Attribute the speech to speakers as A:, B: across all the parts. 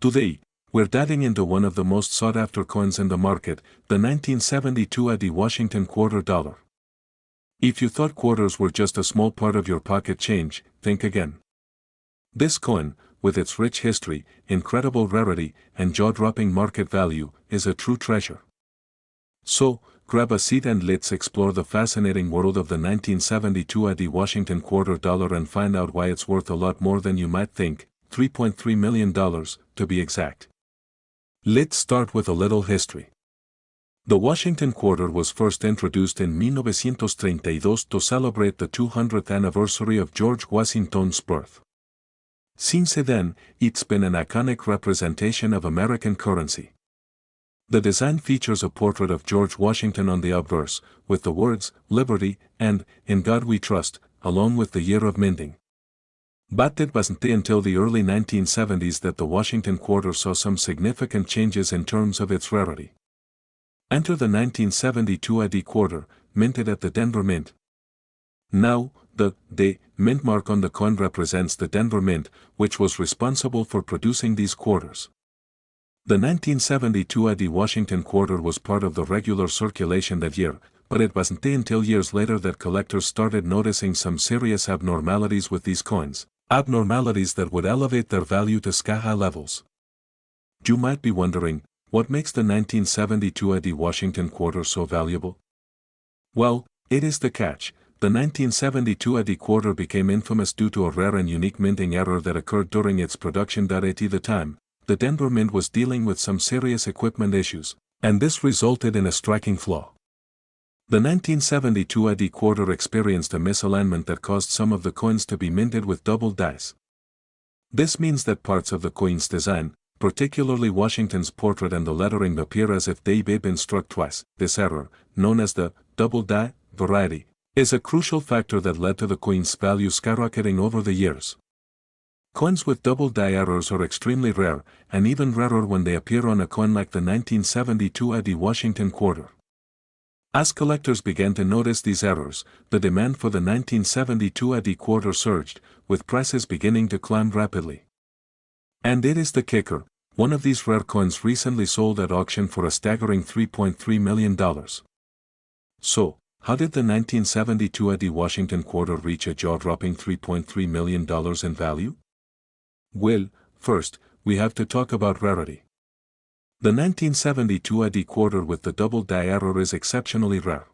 A: Today, we're diving into one of the most sought-after coins in the market, the 1972 AD Washington quarter dollar. If you thought quarters were just a small part of your pocket change, think again. This coin, with its rich history, incredible rarity, and jaw-dropping market value, is a true treasure. So, grab a seat and let's explore the fascinating world of the 1972 AD Washington quarter dollar and find out why it's worth a lot more than you might think, $3.3 million, to be exact. Let's start with a little history. The Washington quarter was first introduced in 1932 to celebrate the 200th anniversary of George Washington's birth. Since then, it's been an iconic representation of American currency. The design features a portrait of George Washington on the obverse, with the words, "Liberty," and, "In God We Trust," along with the year of minting. But it wasn't until the early 1970s that the Washington quarter saw some significant changes in terms of its rarity. Enter the 1972 AD quarter, minted at the Denver Mint. Now, the mint mark on the coin represents the Denver Mint, which was responsible for producing these quarters. The 1972 AD Washington quarter was part of the regular circulation that year, but it wasn't until years later that collectors started noticing some serious abnormalities with these coins, abnormalities that would elevate their value to sky-high levels. You might be wondering, what makes the 1972 AD Washington quarter so valuable? Well, it is the catch. The 1972 AD quarter became infamous due to a rare and unique minting error that occurred during its production. At the time, the Denver Mint was dealing with some serious equipment issues, and this resulted in a striking flaw. The 1972 AD quarter experienced a misalignment that caused some of the coins to be minted with double dies. This means that parts of the coin's design, particularly Washington's portrait and the lettering, appear as if they've been struck twice. This error, known as the double die variety, is a crucial factor that led to the coin's value skyrocketing over the years. Coins with double die errors are extremely rare, and even rarer when they appear on a coin like the 1972 AD Washington quarter. As collectors began to notice these errors, the demand for the 1972 AD quarter surged, with prices beginning to climb rapidly. And it is the kicker, one of these rare coins recently sold at auction for a staggering $3.3 million. So, how did the 1972 AD Washington quarter reach a jaw-dropping $3.3 million in value? Well, first, we have to talk about rarity. The 1972 AD quarter with the double die error is exceptionally rare.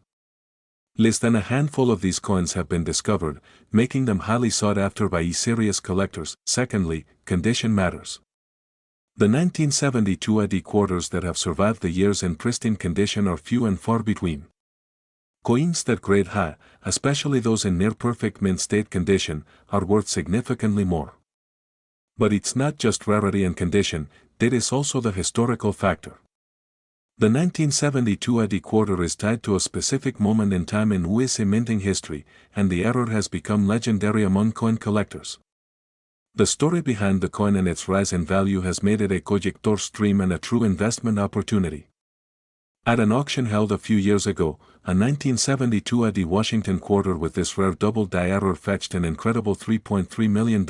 A: Less than a handful of these coins have been discovered, making them highly sought after by serious collectors. Secondly, condition matters. The 1972 AD quarters that have survived the years in pristine condition are few and far between. Coins that grade high, especially those in near-perfect mint state condition, are worth significantly more. But it's not just rarity and condition, it is also the historical factor. The 1972 AD quarter is tied to a specific moment in time in USA minting history, and the error has become legendary among coin collectors. The story behind the coin and its rise in value has made it a collector dream and a true investment opportunity. At an auction held a few years ago, a 1972 AD Washington quarter with this rare double die error fetched an incredible $3.3 million,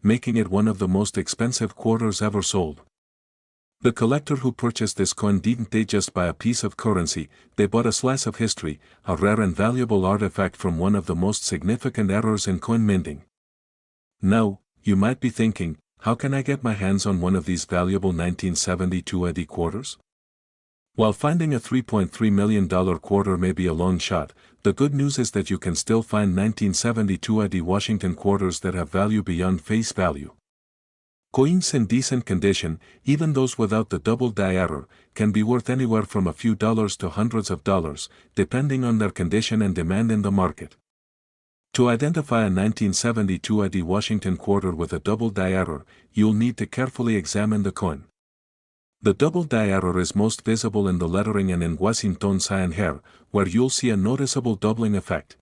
A: making it one of the most expensive quarters ever sold. The collector who purchased this coin didn't just buy a piece of currency, they bought a slice of history, a rare and valuable artifact from one of the most significant eras in coin minting. Now, you might be thinking, how can I get my hands on one of these valuable 1972 AD quarters? While finding a $3.3 million quarter may be a long shot, the good news is that you can still find 1972 AD Washington quarters that have value beyond face value. Coins in decent condition, even those without the double die error, can be worth anywhere from a few dollars to hundreds of dollars, depending on their condition and demand in the market. To identify a 1972 AD Washington quarter with a double die error, you'll need to carefully examine the coin. The double die error is most visible in the lettering and in Washington's cyan hair, where you'll see a noticeable doubling effect.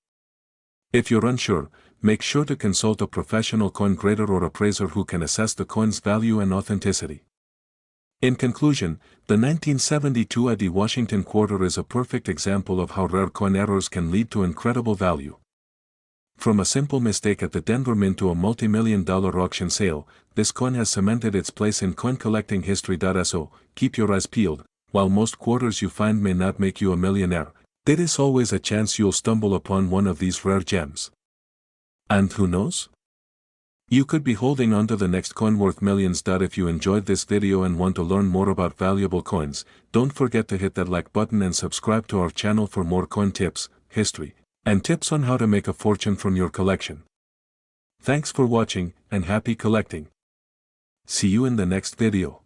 A: If you're unsure, make sure to consult a professional coin grader or appraiser who can assess the coin's value and authenticity. In conclusion, the 1972 AD Washington quarter is a perfect example of how rare coin errors can lead to incredible value. From a simple mistake at the Denver Mint to a multi-million-dollar auction sale, this coin has cemented its place in coin collecting history. So, keep your eyes peeled. While most quarters you find may not make you a millionaire, there is always a chance you'll stumble upon one of these rare gems. And who knows? You could be holding on to the next coin worth millions. If you enjoyed this video and want to learn more about valuable coins, don't forget to hit that like button and subscribe to our channel for more coin tips, history, and tips on how to make a fortune from your collection. Thanks for watching, and happy collecting. See you in the next video.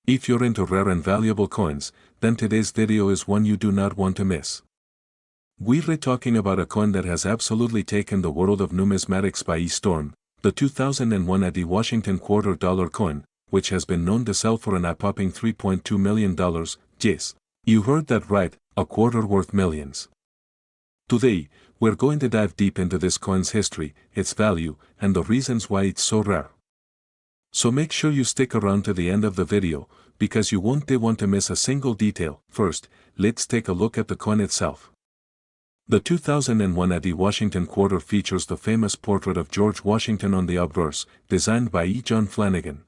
A: If you're into rare and valuable coins, then today's video is one you do not want to miss. We're talking about a coin that has absolutely taken the world of numismatics by storm, the 2001 AD Washington $2 coin, which has been known to sell for an eye-popping $3.2 million. Yes, you heard that right, a quarter worth millions. Today, we're going to dive deep into this coin's history, its value, and the reasons why it's so rare. So make sure you stick around to the end of the video, because you won't want to miss a single detail. First, let's take a look at the coin itself. The 2001 AD Washington quarter features the famous portrait of George Washington on the obverse, designed by E. John Flanagan.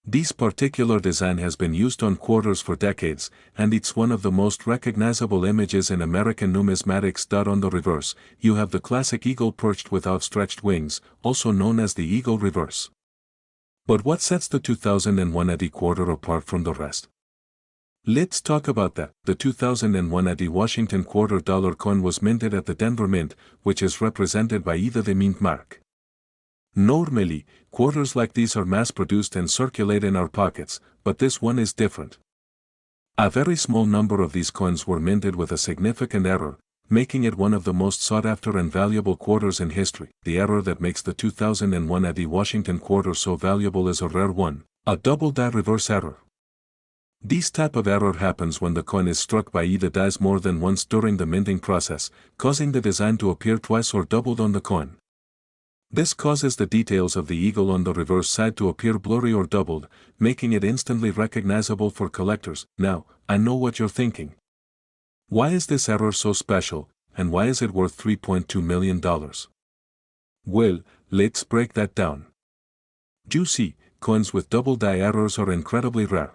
A: This particular design has been used on quarters for decades, and it's one of the most recognizable images in American numismatics. On the reverse, you have the classic eagle perched with outstretched wings, also known as the eagle reverse. But what sets the 2001 AD quarter apart from the rest? Let's talk about that. The 2001 AD Washington $2 coin was minted at the Denver Mint, which is represented by either the mint mark. Normally, quarters like these are mass-produced and circulate in our pockets, but this one is different. A very small number of these coins were minted with a significant error, making it one of the most sought-after and valuable quarters in history. The error that makes the 2001 AD Washington quarter so valuable is a rare one, a double-die reverse error. This type of error happens when the coin is struck by either dies more than once during the minting process, causing the design to appear twice or doubled on the coin. This causes the details of the eagle on the reverse side to appear blurry or doubled, making it instantly recognizable for collectors. Now, I know what you're thinking. Why is this error so special, and why is it worth $3.2 million? Well, let's break that down. You see, coins with double-die errors are incredibly rare.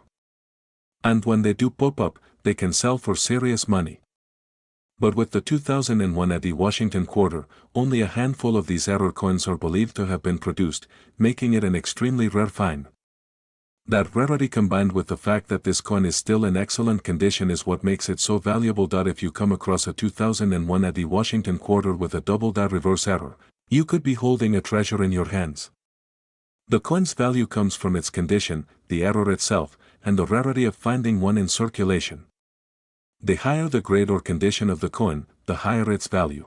A: And when they do pop up, they can sell for serious money. But with the 2001 AD Washington quarter, only a handful of these error coins are believed to have been produced, making it an extremely rare find. That rarity combined with the fact that this coin is still in excellent condition is what makes it so valuable. If you come across a 2001 AD Washington quarter with a double-die reverse error, you could be holding a treasure in your hands. The coin's value comes from its condition, the error itself, and the rarity of finding one in circulation. The higher the grade or condition of the coin, the higher its value.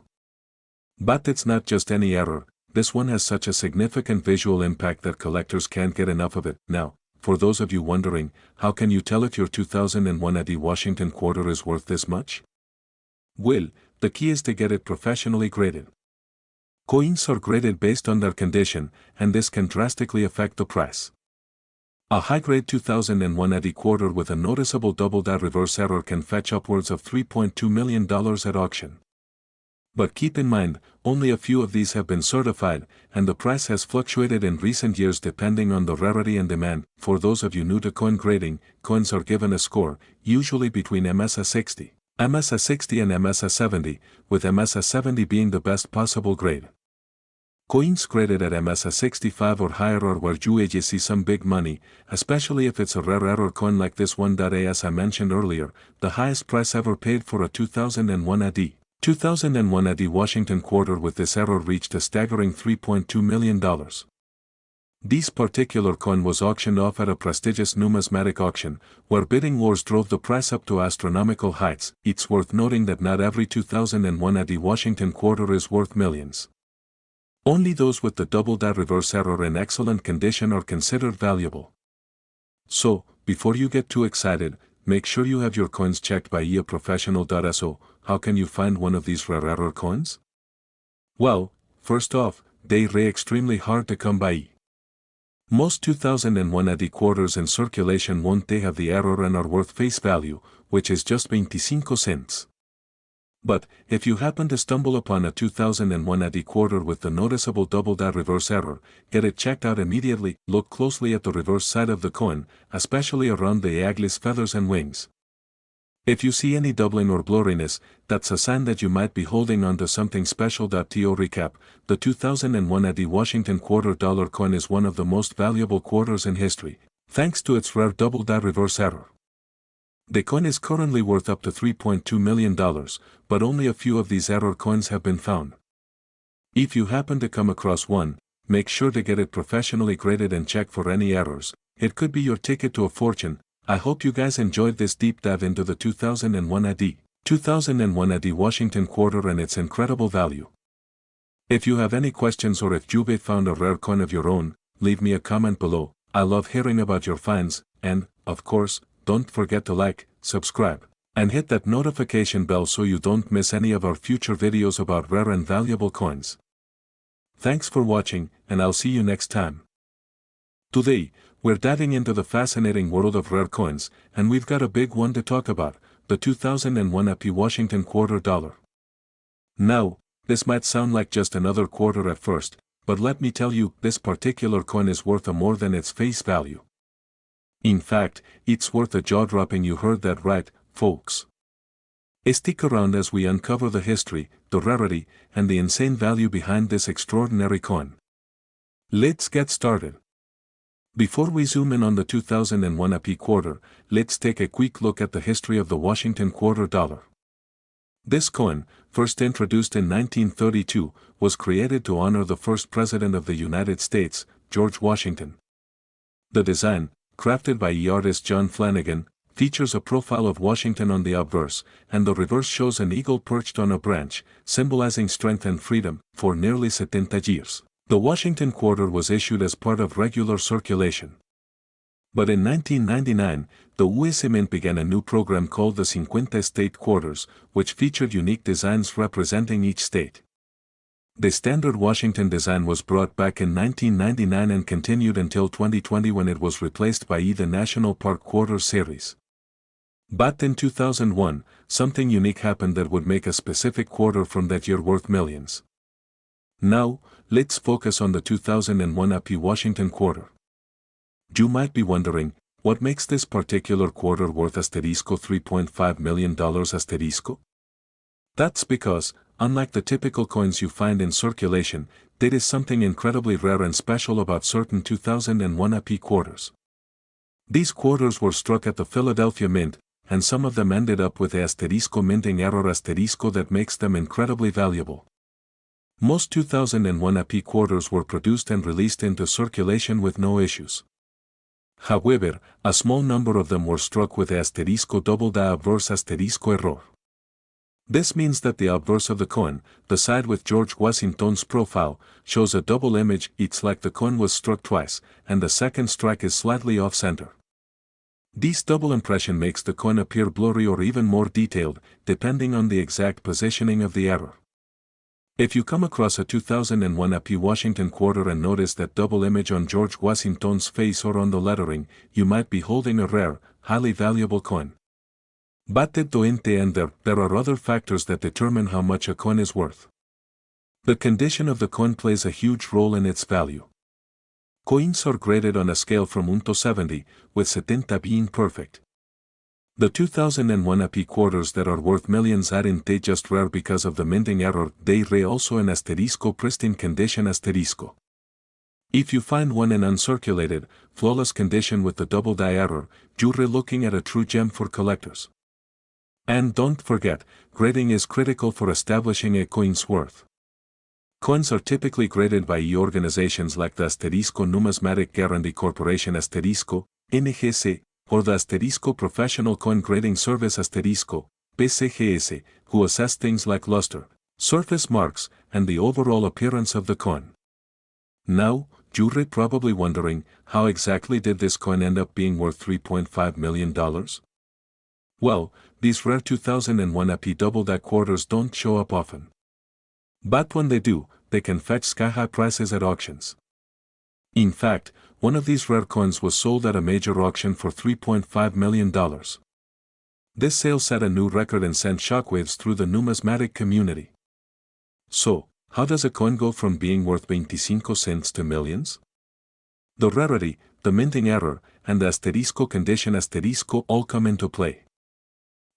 A: But it's not just any error, this one has such a significant visual impact that collectors can't get enough of it. Now, for those of you wondering, how can you tell if your 2001 AD Washington quarter is worth this much? Well, the key is to get it professionally graded. Coins are graded based on their condition, and this can drastically affect the price. A high-grade 2001 AD quarter with a noticeable double-die reverse error can fetch upwards of $3.2 million at auction. But keep in mind, only a few of these have been certified, and the price has fluctuated in recent years depending on the rarity and demand. For those of you new to coin grading, coins are given a score, usually between MS a 60, MS a 60 and MS a 70, with MS a 70 being the best possible grade. Coins graded at MS a 65 or higher are where you see some big money, especially if it's a rare error coin like this one. As I mentioned earlier, the highest price ever paid for a 2001 AD Washington quarter with this error reached a staggering $3.2 million. This particular coin was auctioned off at a prestigious numismatic auction, where bidding wars drove the price up to astronomical heights. It's worth noting that not every 2001 AD Washington quarter is worth millions. Only those with the double-die reverse error in excellent condition are considered valuable. So, before you get too excited, make sure you have your coins checked by a professional. So, how can you find one of these rare error coins? Well, first off, they're extremely hard to come by. Most 2001 AD quarters in circulation won't have the error and are worth face value, which is just 25 cents. But, if you happen to stumble upon a 2001 AD quarter with the noticeable double-die reverse error, get it checked out immediately. Look closely at the reverse side of the coin, especially around the eagle's feathers and wings. If you see any doubling or blurriness, that's a sign that you might be holding on to something special. To recap, the 2001 AD Washington quarter dollar coin is one of the most valuable quarters in history, thanks to its rare double-die reverse error. The coin is currently worth up to $3.2 million, but only a few of these error coins have been found. If you happen to come across one, make sure to get it professionally graded and check for any errors. It could be your ticket to a fortune. I hope you guys enjoyed this deep dive into the 2001 AD Washington quarter and its incredible value. If you have any questions or if you've found a rare coin of your own, leave me a comment below. I love hearing about your finds, and, of course, don't forget to like, subscribe, and hit that notification bell so you don't miss any of our future videos about rare and valuable coins. Thanks for watching, and I'll see you next time. Today, we're diving into the fascinating world of rare coins, and we've got a big one to talk about, the 2001 AP Washington quarter dollar. Now, this might sound like just another quarter at first, but let me tell you, this particular coin is worth more than its face value. In fact, it's worth a jaw-dropping. You heard that right, folks. Stick around as we uncover the history, the rarity, and the insane value behind this extraordinary coin. Let's get started. Before we zoom in on the 2001 AP quarter, let's take a quick look at the history of the Washington quarter dollar. This coin, first introduced in 1932, was created to honor the first President of the United States, George Washington. The design, crafted by artist John Flanagan, features a profile of Washington on the obverse, and the reverse shows an eagle perched on a branch, symbolizing strength and freedom. For nearly 70 years, the Washington quarter was issued as part of regular circulation. But in 1999, the U.S. Mint began a new program called the 50 State Quarters, which featured unique designs representing each state. The standard Washington design was brought back in 1999 and continued until 2020 when it was replaced by the National Park Quarter series. But in 2001, something unique happened that would make a specific quarter from that year worth millions. Now, let's focus on the 2001 AP Washington quarter. You might be wondering, what makes this particular quarter worth $3.5 million? That's because, unlike the typical coins you find in circulation, there is something incredibly rare and special about certain 2001 AP quarters. These quarters were struck at the Philadelphia Mint, and some of them ended up with a minting error that makes them incredibly valuable. Most 2001 AP quarters were produced and released into circulation with no issues. However, a small number of them were struck with double-die obverse error. This means that the obverse of the coin, the side with George Washington's profile, shows a double image. It's like the coin was struck twice, and the second strike is slightly off-center. This double impression makes the coin appear blurry or even more detailed, depending on the exact positioning of the error. If you come across a 2001 AP Washington quarter and notice that double image on George Washington's face or on the lettering, you might be holding a rare, highly valuable coin. But there are other factors that determine how much a coin is worth. The condition of the coin plays a huge role in its value. Coins are graded on a scale from 1 to 70, with 70 being perfect. The 2001 AP quarters that are worth millions aren't they just rare because of the minting error, they're also in pristine condition . If you find one in uncirculated, flawless condition with the double-die error, you're looking at a true gem for collectors. And don't forget, grading is critical for establishing a coin's worth. Coins are typically graded by organizations like the Numismatic Guarantee Corporation NGC, or the Professional Coin Grading Service PCGS, who assess things like luster, surface marks, and the overall appearance of the coin. Now, you're probably wondering, how exactly did this coin end up being worth $3.5 million? Well, these rare 2001 AP double-die quarters don't show up often. But when they do, they can fetch sky-high prices at auctions. In fact, one of these rare coins was sold at a major auction for $3.5 million. This sale set a new record and sent shockwaves through the numismatic community. So, how does a coin go from being worth 25 cents to millions? The rarity, the minting error, and the asterisco condition asterisco all come into play.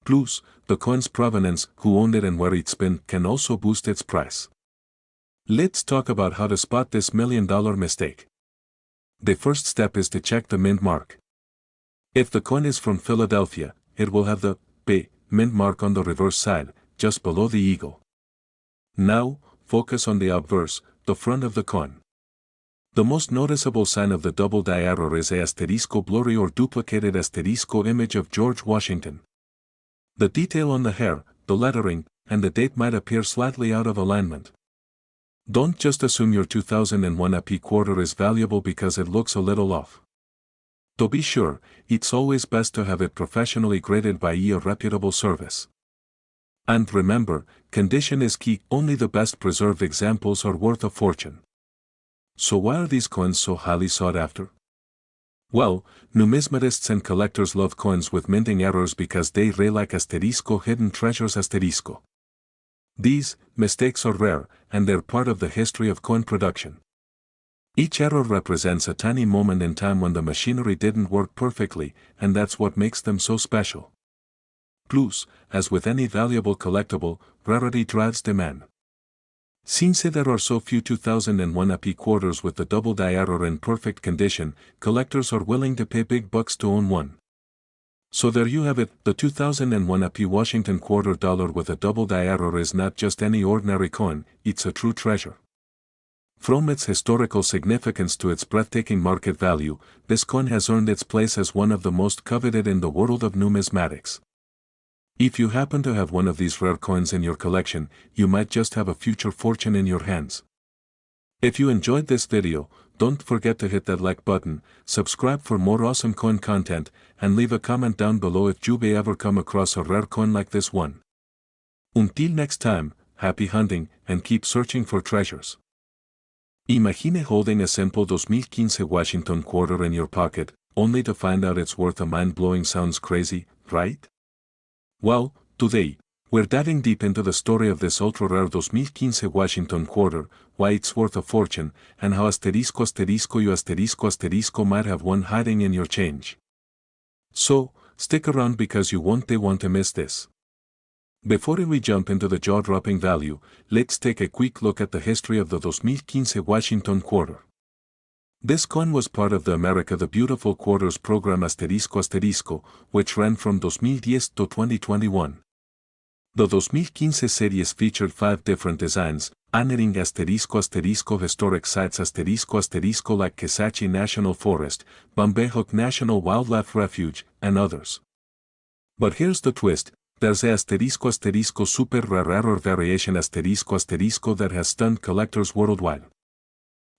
A: Plus, the coin's provenance, who owned it and where it's been, can also boost its price. Let's talk about how to spot this $1,000,000 mistake. The first step is to check the mint mark. If the coin is from Philadelphia, it will have the P mint mark on the reverse side, just below the eagle. Now, focus on the obverse, the front of the coin. The most noticeable sign of the double die error is a asterisco blurry or duplicated asterisco image of George Washington. The detail on the hair, the lettering, and the date might appear slightly out of alignment. Don't just assume your 2001 AP quarter is valuable because it looks a little off. To be sure, it's always best to have it professionally graded by a reputable service. And remember, condition is key, only the best preserved examples are worth a fortune. So why are these coins so highly sought after? Well, numismatists and collectors love coins with minting errors because they like asterisco hidden treasures asterisco. These mistakes are rare, and they're part of the history of coin production. Each error represents a tiny moment in time when the machinery didn't work perfectly, and that's what makes them so special. Plus, as with any valuable collectible, rarity drives demand. Since there are so few 2001 AP quarters with the double die error in perfect condition, collectors are willing to pay big bucks to own one. So there you have it, the 2001 AP Washington quarter dollar with a double die error is not just any ordinary coin, it's a true treasure. From its historical significance to its breathtaking market value, this coin has earned its place as one of the most coveted in the world of numismatics. If you happen to have one of these rare coins in your collection, you might just have a future fortune in your hands. If you enjoyed this video, don't forget to hit that like button, subscribe for more awesome coin content, and leave a comment down below if you've ever come across a rare coin like this one. Until next time, happy hunting, and keep searching for treasures. Imagine holding a simple 2015 Washington quarter in your pocket, only to find out it's worth a mind-blowing. Sounds crazy, right? Well, today, we're diving deep into the story of this ultra-rare 2015 Washington quarter, why it's worth a fortune, and how asterisco might have one hiding in your change. So, stick around because you won't want to miss this. Before we jump into the jaw-dropping value, let's take a quick look at the history of the 2015 Washington quarter. This coin was part of the America the Beautiful Quarters program asterisco, which ran from 2010 to 2021. The 2015 series featured 5 different designs, honoring asterisco historic sites asterisco like Kesachi National Forest, Bombay Hook National Wildlife Refuge, and others. But here's the twist, there's a asterisco super rare error variation asterisco that has stunned collectors worldwide.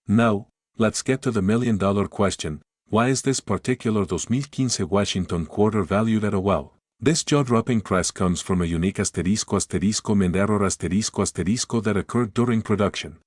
A: Now, let's get to the $1,000,000 question, why is this particular 2015 Washington quarter valued at a well? This jaw-dropping price comes from a unique asterisco mint error asterisco that occurred during production.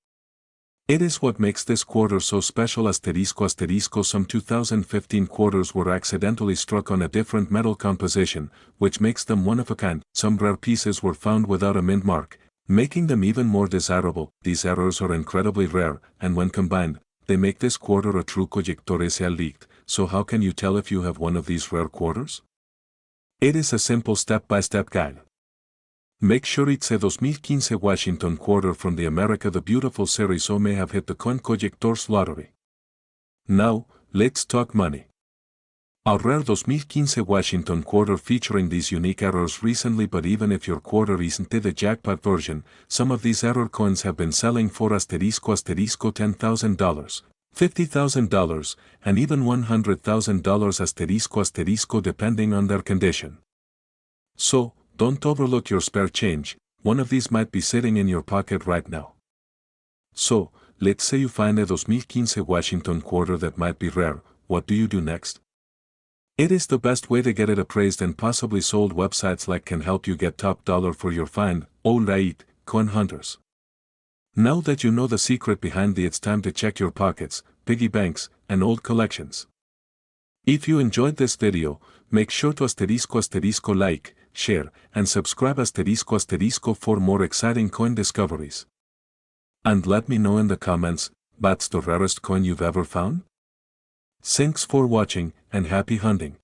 A: It is what makes this quarter so special asterisco some 2015 quarters were accidentally struck on a different metal composition, which makes them one of a kind. Some rare pieces were found without a mint mark, making them even more desirable. These errors are incredibly rare, and when combined, they make this quarter a true collectore elite. So how can you tell if you have one of these rare quarters? It is a simple step-by-step guide. Make sure it's a 2015 Washington quarter from the America the Beautiful series or may have hit the coin collector's lottery. Now, let's talk money. Our rare 2015 Washington quarter featuring these unique errors recently, but even if your quarter isn't the jackpot version, some of these error coins have been selling for asterisco $10,000, $50,000, and even $100,000 asterisco depending on their condition. So, don't overlook your spare change, one of these might be sitting in your pocket right now. So, let's say you find a 2015 Washington quarter that might be rare, what do you do next? It is the best way to get it appraised and possibly sold. Websites like can help you get top dollar for your find. Alright, coin hunters. Now that you know the secret behind it's time to check your pockets, piggy banks, and old collections. If you enjoyed this video, make sure to asterisco like, share, and subscribe for more exciting coin discoveries. And let me know in the comments, what's the rarest coin you've ever found? Thanks for watching, and happy hunting.